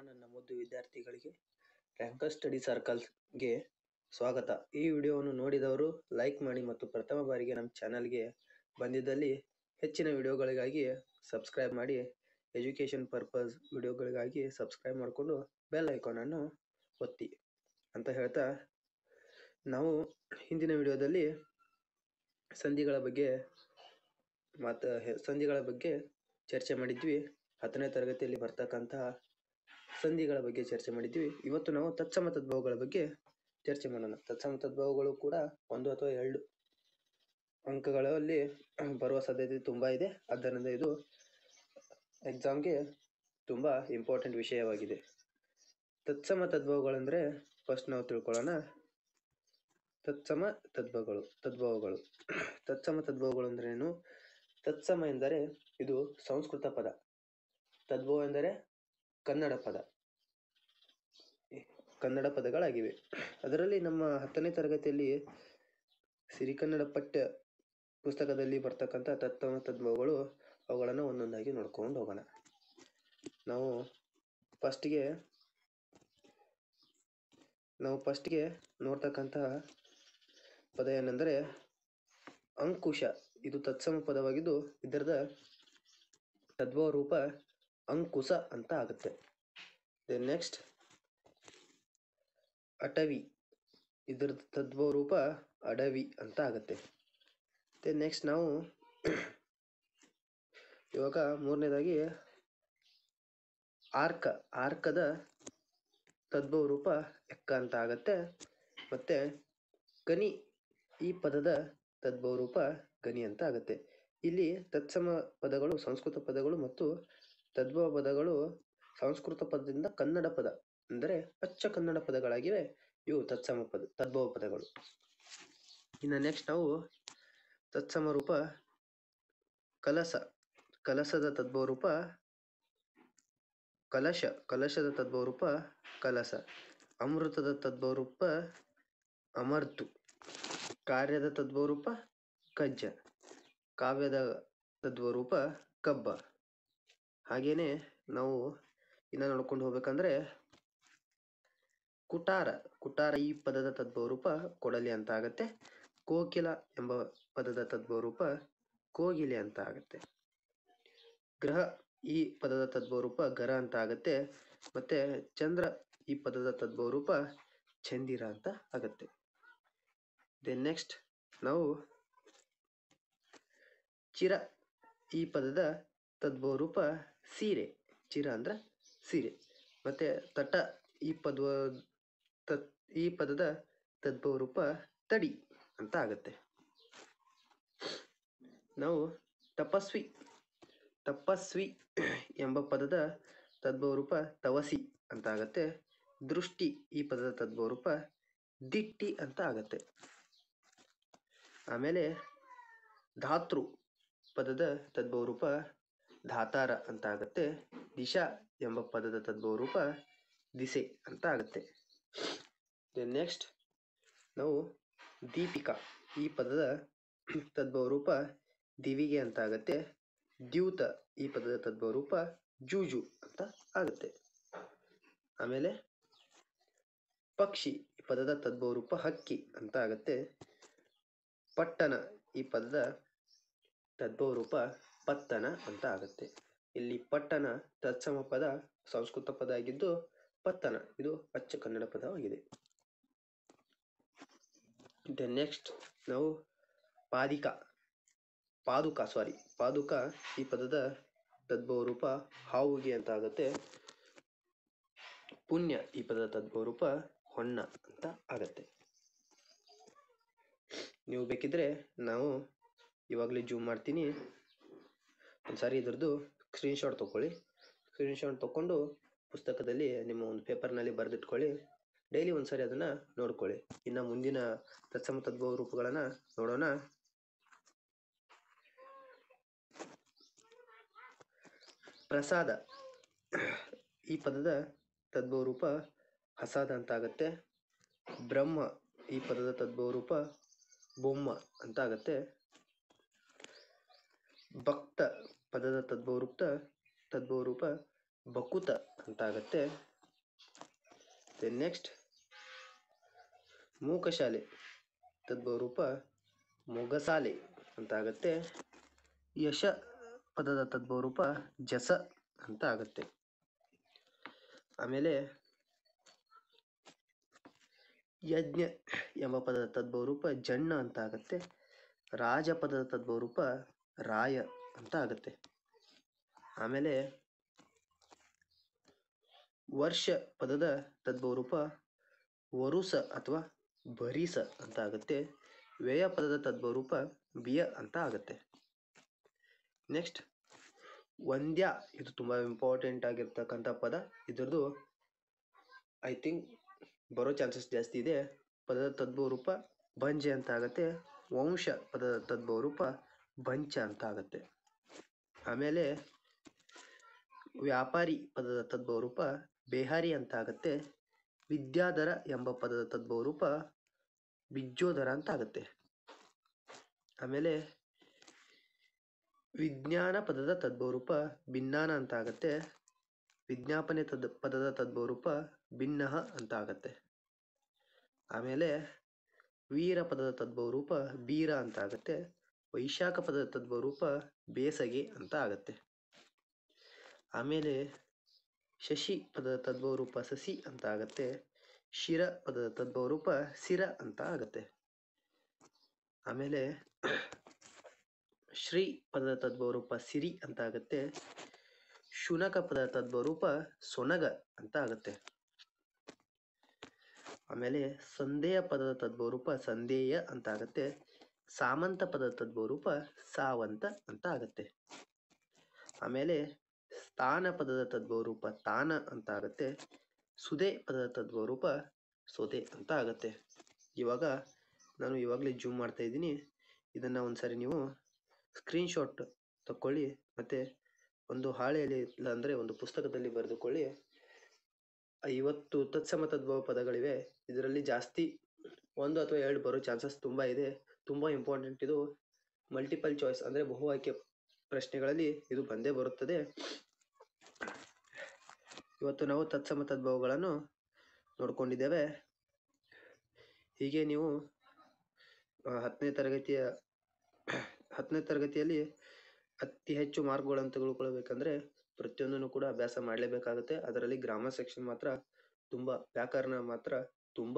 ನನ್ನ ಮುದ್ದು ವಿದ್ಯಾರ್ಥಿಗಳಿಗೆ ರ್ಯಾಂಕರ್ ಸ್ಟಡಿ ಸರ್ಕಲ್ಗೆ ಸ್ವಾಗತ. ಈ ವಿಡಿಯೋವನ್ನು ನೋಡಿದವರು ಲೈಕ್ ಮಾಡಿ ಮತ್ತು ಪ್ರಥಮ ಬಾರಿಗೆ ನಮ್ಮ ಚಾನಲ್ಗೆ ಬಂದಿದ್ದಲ್ಲಿ ಹೆಚ್ಚಿನ ವಿಡಿಯೋಗಳಿಗಾಗಿ ಸಬ್ಸ್ಕ್ರೈಬ್ ಮಾಡಿ. ಎಜುಕೇಷನ್ ಪರ್ಪಸ್ ವಿಡಿಯೋಗಳಿಗಾಗಿ ಸಬ್ಸ್ಕ್ರೈಬ್ ಮಾಡಿಕೊಂಡು ಬೆಲ್ ಐಕಾನನ್ನು ಒತ್ತಿ ಅಂತ ಹೇಳ್ತಾ, ನಾವು ಹಿಂದಿನ ವಿಡಿಯೋದಲ್ಲಿ ಸಂಧಿಗಳ ಬಗ್ಗೆ ಚರ್ಚೆ ಮಾಡಿದ್ವಿ. 10ನೇ ತರಗತಿಯಲ್ಲಿ ಬರ್ತಕ್ಕಂತಹ ಸಂಧಿಗಳ ಬಗ್ಗೆ ಚರ್ಚೆ ಮಾಡಿದ್ವಿ. ಇವತ್ತು ನಾವು ತತ್ಸಮ ತದ್ಭವಗಳ ಬಗ್ಗೆ ಚರ್ಚೆ ಮಾಡೋಣ. ತತ್ಸಮ ತದ್ಭವಗಳು ಕೂಡ 1 ಅಥವಾ 2 ಅಂಕಗಳಲ್ಲಿ ಬರುವ ಸಾಧ್ಯತೆ ತುಂಬಾ ಇದೆ. ಆದ್ದರಿಂದ ಇದು ಎಕ್ಸಾಮ್ಗೆ ತುಂಬಾ ಇಂಪಾರ್ಟೆಂಟ್ ವಿಷಯವಾಗಿದೆ. ತತ್ಸಮ ತದ್ಭವಗಳಂದ್ರೆ ಫಸ್ಟ್ ನಾವು ತಿಳ್ಕೊಳ್ಳೋಣ. ತತ್ಸಮ ತದ್ಭವಗಳು ತತ್ಸಮ ತದ್ಭವಗಳು ಅಂದ್ರೆ ಏನು? ತತ್ಸಮ ಎಂದರೆ ಇದು ಸಂಸ್ಕೃತ ಪದ, ತದ್ಭವ ಎಂದರೆ ಕನ್ನಡ ಪದಗಳಾಗಿವೆ. ಅದರಲ್ಲಿ ನಮ್ಮ 10ನೇ ತರಗತಿಯಲ್ಲಿ ಸಿರಿಕನ್ನಡ ಪಠ್ಯ ಪುಸ್ತಕದಲ್ಲಿ ಬರ್ತಕ್ಕಂಥ ತತ್ಸಮ ತದ್ಭವಗಳು, ಅವುಗಳನ್ನು ಒಂದೊಂದಾಗಿ ನೋಡ್ಕೊಂಡು ಹೋಗೋಣ. ನಾವು ಫಸ್ಟ್ಗೆ ನೋಡ್ತಕ್ಕಂತಹ ಪದ ಏನೆಂದರೆ ಅಂಕುಶ. ಇದು ತತ್ಸಮ ಪದವಾಗಿದ್ದು ಇದರದ ತದ್ಭವ ರೂಪ ಅಂಕುಶ ಅಂತ ಆಗುತ್ತೆ. ನೆಕ್ಸ್ಟ್ ಅಟವಿ, ಇದರ ತದ್ಭವ ರೂಪ ಅಡವಿ ಅಂತ ಆಗುತ್ತೆ. ನೆಕ್ಸ್ಟ್ ನಾವು ಇವಾಗ ಮೂರನೇದಾಗಿ ಆರ್ಕದ ತದ್ಭವ ರೂಪ ಎಕ್ಕ ಅಂತ ಆಗತ್ತೆ. ಮತ್ತೆ ಗನಿ, ಈ ಪದದ ತದ್ಭವ ರೂಪ ಗನಿ ಅಂತ ಆಗತ್ತೆ. ಇಲ್ಲಿ ತತ್ಸಮ ಪದಗಳು ಸಂಸ್ಕೃತ ಪದಗಳು ಮತ್ತು ತದ್ಭವ ಪದಗಳು ಸಂಸ್ಕೃತ ಪದದಿಂದ ಕನ್ನಡ ಪದ ಅಂದರೆ ಅಚ್ಚ ಕನ್ನಡ ಪದಗಳಾಗಿವೆ. ಇವು ತದ್ಭವ ಪದಗಳು. ಇನ್ನು ನೆಕ್ಸ್ಟ್ ನಾವು ತತ್ಸಮ ರೂಪ ಕಲಸದ ತದ್ಭವ ರೂಪ ಕಲಶದ ತದ್ಭವ ರೂಪ ಕಲಸ. ಅಮೃತದ ತದ್ಭವ ರೂಪ ಅಮರ್ತು. ಕಾರ್ಯದ ತದ್ಭವ ರೂಪ ಕಜ್ಜ. ಕಾವ್ಯದ ತದ್ಭವ ರೂಪ ಕಬ್ಬ. ಹಾಗೇನೆ ನಾವು ಇನ್ನು ನೋಡ್ಕೊಂಡು ಹೋಗ್ಬೇಕಂದ್ರೆ ಕುಟಾರ, ಈ ಪದದ ತದ್ಭವ ರೂಪ ಕೊಡಲಿ ಅಂತ ಆಗತ್ತೆ. ಕೋಕಿಲ ಎಂಬ ಪದದ ತದ್ಭವ ರೂಪ ಕೋಗಿಲೆ ಅಂತ ಆಗತ್ತೆ. ಗ್ರಹ, ಈ ಪದದ ತದ್ಭವ ರೂಪ ಗರ ಅಂತ ಆಗತ್ತೆ. ಮತ್ತೆ ಚಂದ್ರ, ಈ ಪದದ ತದ್ಭವ ರೂಪ ಚಂದಿರ ಅಂತ ಆಗತ್ತೆ. ನೆಕ್ಸ್ಟ್ ನಾವು ಚಿರ, ಈ ಪದದ ತದ್ಭವ ರೂಪ ಸೀರೆ. ಚಿರ ಅಂದ್ರ ಸೀರೆ. ಮತ್ತೆ ತಟ, ಈ ಪದದ ತದ್ಭವ ರೂಪ ತಡಿ ಅಂತ ಆಗತ್ತೆ. ನಾವು ತಪಸ್ವಿ ಎಂಬ ಪದದ ತದ್ಭವ ರೂಪ ತವಸಿ ಅಂತ ಆಗತ್ತೆ. ದೃಷ್ಟಿ, ಈ ಪದದ ತದ್ಭವ ರೂಪ ದಿಟ್ಟಿ ಅಂತ ಆಗತ್ತೆ. ಆಮೇಲೆ ಧಾತೃ ಪದದ ತದ್ಭವ ರೂಪ ಧಾತಾರ ಅಂತ ಆಗತ್ತೆ. ದಿಶಾ ಎಂಬ ಪದದ ತದ್ಭವ ರೂಪ ದಿಸೆ ಅಂತ ಆಗತ್ತೆ. ನೆಕ್ಸ್ಟ್ ನಾವು ದೀಪಿಕಾ, ಈ ಪದದ ತದ್ಭವ ರೂಪ ದಿವಿಗೆ ಅಂತ ಆಗತ್ತೆ. ದ್ಯೂತ, ಈ ಪದದ ತದ್ಭವ ರೂಪ ಜೂಜು ಅಂತ ಆಗತ್ತೆ. ಆಮೇಲೆ ಪಕ್ಷಿ, ಈ ಪದದ ತದ್ಭವ ರೂಪ ಹಕ್ಕಿ ಅಂತ ಆಗತ್ತೆ. ಪಟ್ಟಣ, ಈ ಪದದ ತದ್ಭವ ರೂಪ ಪತ್ತನ ಅಂತ ಆಗತ್ತೆ. ಇಲ್ಲಿ ಪಟ್ಟಣ ತತ್ಸಮ ಪದ ಸಂಸ್ಕೃತ ಪದ ಆಗಿದ್ದು, ಪತ್ತನ ಇದು ಅಚ್ಚ ಕನ್ನಡ ಪದವಾಗಿದೆ. ನೆಕ್ಸ್ಟ್ ನಾವು ಪಾದುಕ, ಈ ಪದದ ತದ್ಭವ ರೂಪ ಹಾವುಗೆ ಅಂತ ಆಗತ್ತೆ. ಪುಣ್ಯ, ಈ ಪದದ ತದ್ಭವ ರೂಪ ಹೊನ್ನ ಅಂತ ಆಗತ್ತೆ. ನೀವು ಬೇಕಿದ್ರೆ ನಾವು ಇವಾಗಲೇ ಜೂಮ್ ಮಾಡ್ತೀನಿ, ಒಂದ್ಸಾರಿ ಇದ್ರದ್ದು ಸ್ಕ್ರೀನ್ಶಾಟ್ ತಗೊಳ್ಳಿ. ಸ್ಕ್ರೀನ್ಶಾಟ್ ತಗೊಂಡು ಪುಸ್ತಕದಲ್ಲಿ ನಿಮ್ಮ ಒಂದು ಪೇಪರ್ನಲ್ಲಿ ಬರೆದಿಟ್ಕೊಳ್ಳಿ. ಡೈಲಿ ಒಂದ್ಸಾರಿ ಅದನ್ನ ನೋಡ್ಕೊಳ್ಳಿ. ಇನ್ನು ಮುಂದಿನ ತತ್ಸಮ ತದ್ಭವ ರೂಪಗಳನ್ನ ನೋಡೋಣ. ಪ್ರಸಾದ, ಈ ಪದದ ತದ್ಭವ ರೂಪ ಹಸಾದ ಅಂತ ಆಗತ್ತೆ. ಬ್ರಹ್ಮ, ಈ ಪದದ ತದ್ಭವ ರೂಪ ಬೊಮ್ಮ ಅಂತ ಆಗತ್ತೆ. ಭಕ್ತ ಪದದ ತದ್ಭವ ರೂಪ ಬಕುತ ಅಂತ ಆಗತ್ತೆ. ದೆನ್ ನೆಕ್ಸ್ಟ್ ಮೂಕಶಾಲೆ ತದ್ಭವರೂಪ ಮೊಗಸಾಲೆ ಅಂತ ಆಗುತ್ತೆ. ಯಶ ಪದದ ತದ್ಭವರೂಪ ಜಸ ಅಂತ ಆಗುತ್ತೆ. ಆಮೇಲೆ ಯಜ್ಞ ಎಂಬ ಪದದ ತದ್ಭವರೂಪ ಜಣ್ಣ ಅಂತ ಆಗುತ್ತೆ. ರಾಜ ಪದದ ತದ್ಭವರೂಪ ರಾಯ ಅಂತ ಆಗುತ್ತೆ. ಆಮೇಲೆ ವರ್ಷ ಪದದ ತದ್ಭವರೂಪ ವರುಸ ಅಥವಾ ಬರಿಸ ಅಂತ ಆಗುತ್ತೆ. ವ್ಯಯ ಪದದ ತದ್ಭವರೂಪ ಬಿಯ ಅಂತ ಆಗುತ್ತೆ. ನೆಕ್ಸ್ಟ್ ವಂದ್ಯ, ಇದು ತುಂಬಾ ಇಂಪಾರ್ಟೆಂಟ್ ಆಗಿರ್ತಕ್ಕಂಥ ಪದ. ಇದರದು ಐ ಥಿಂಕ್ ಬರೋ ಚಾನ್ಸಸ್ ಜಾಸ್ತಿ ಇದೆ. ಪದದ ತದ್ಭವರೂಪ ಬಂಜೆ ಅಂತ ಆಗುತ್ತೆ. ವಂಶ ಪದದ ತದ್ಭವರೂಪ ಬಂಚ ಅಂತ ಆಗುತ್ತೆ. ಆಮೇಲೆ ವ್ಯಾಪಾರಿ ಪದದ ತದ್ಭವರೂಪ ಬೇಹಾರಿ ಅಂತ ಆಗುತ್ತೆ. ವಿದ್ಯಾಧರ ಎಂಬ ಪದದ ತದ್ಭವರೂಪ ಬಿಜ್ಜೋದರ ಅಂತ ಆಗುತ್ತೆ. ಆಮೇಲೆ ವಿಜ್ಞಾನ ಪದದ ತದ್ಭವರೂಪ ಭಿನ್ನಾನ ಅಂತ ಆಗುತ್ತೆ. ವಿಜ್ಞಾಪನೆ ಪದದ ತದ್ಭವರೂಪ ಭಿನ್ನಹ ಅಂತ ಆಗುತ್ತೆ. ಆಮೇಲೆ ವೀರ ಪದದ ತದ್ಭವರೂಪ ಬೀರ ಅಂತ ಆಗುತ್ತೆ. ವೈಶಾಖ ಪದದ ತದ್ಭವರೂಪ ಬೇಸಗೆ ಅಂತ ಆಗುತ್ತೆ. ಆಮೇಲೆ ಶಶಿ ಪದದ ತದ್ಭವರೂಪ ಸಸಿ ಅಂತ ಆಗುತ್ತೆ. ಶಿರ ಪದದ ತದ್ಭವರೂಪ ಸಿರ ಅಂತ ಆಗುತ್ತೆ. ಆಮೇಲೆ ಶ್ರೀ ಪದದ ತದ್ಭವರೂಪ ಸಿರಿ ಅಂತ ಆಗುತ್ತೆ. ಶುನಕ ಪದದ ತದ್ಭವರೂಪ ಸೊನಗ ಅಂತ ಆಗುತ್ತೆ. ಆಮೇಲೆ ಸಂದೇಹ ಪದದ ತದ್ಭವರೂಪ ಸಂದೇಯ ಅಂತ ಆಗುತ್ತೆ. ಸಾಮಂತ ಪದದ ತದ್ಭವರೂಪ ಸಾವಂತ ಅಂತ ಆಗುತ್ತೆ. ಆಮೇಲೆ ಸ್ಥಾನ ಪದದ ತದ್ಭವರೂಪ ತಾನ ಅಂತ ಆಗುತ್ತೆ. ಸುದೆ ಪದದ ತದ್ಭವರೂಪ ಸೊದೆ ಅಂತ ಆಗುತ್ತೆ. ಇವಾಗ ನಾನು ಇವಾಗಲೇ ಜೂಮ್ ಮಾಡ್ತಾ ಇದ್ದೀನಿ. ಇದನ್ನು ಒಂದ್ಸರಿ ನೀವು ಸ್ಕ್ರೀನ್ಶಾಟ್ ತಕ್ಕೊಳ್ಳಿ, ಮತ್ತು ಒಂದು ಹಾಳೆಯಲ್ಲಿ ಇಲ್ಲ ಅಂದರೆ ಒಂದು ಪುಸ್ತಕದಲ್ಲಿ ಬರೆದುಕೊಳ್ಳಿ. 50 ತತ್ಸಮ ತದ್ಭವ ಪದಗಳಿವೆ. ಇದರಲ್ಲಿ ಜಾಸ್ತಿ 1 ಅಥವಾ 2 ಬರೋ ಚಾನ್ಸಸ್ ತುಂಬ ಇದೆ. ತುಂಬ ಇಂಪಾರ್ಟೆಂಟ್ ಇದು. ಮಲ್ಟಿಪಲ್ ಚಾಯ್ಸ್ ಅಂದರೆ ಬಹು ಆಯ್ಕೆ ಪ್ರಶ್ನೆಗಳಲ್ಲಿ ಇದು ಬಂದೇ ಬರುತ್ತದೆ. ಇವತ್ತು ನಾವು ತತ್ಸಮ ತದ್ಭವಗಳನ್ನು ನೋಡ್ಕೊಂಡಿದ್ದೇವೆ. ಹೀಗೆ ನೀವು 10ನೇ ತರಗತಿಯಲ್ಲಿ ಅತಿ ಹೆಚ್ಚು ಮಾರ್ಕ್ಗಳನ್ನು ತೆಗೆದುಕೊಳ್ಳಬೇಕಂದ್ರೆ ಪ್ರತಿಯೊಂದನ್ನು ಕೂಡ ಅಭ್ಯಾಸ ಮಾಡಲೇಬೇಕಾಗುತ್ತೆ. ಅದರಲ್ಲಿ ಗ್ರಾಮರ್ ಸೆಕ್ಷನ್ ಮಾತ್ರ ತುಂಬ, ವ್ಯಾಕರಣ ಮಾತ್ರ ತುಂಬ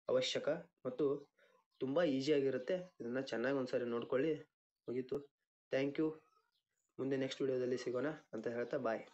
ಅವಶ್ಯಕ ಮತ್ತು ತುಂಬ ಈಸಿಯಾಗಿರುತ್ತೆ. ಇದನ್ನು ಚೆನ್ನಾಗಿ ಒಂದ್ಸರಿ ನೋಡ್ಕೊಳ್ಳಿ. ಮುಗೀತು. Thank you. ಮುಂದೆ ನೆಕ್ಸ್ಟ್ ವಿಡಿಯೋದಲ್ಲಿ ಸಿಗೋಣ ಅಂತ ಹೇಳ್ತಾ ಬಾಯ್.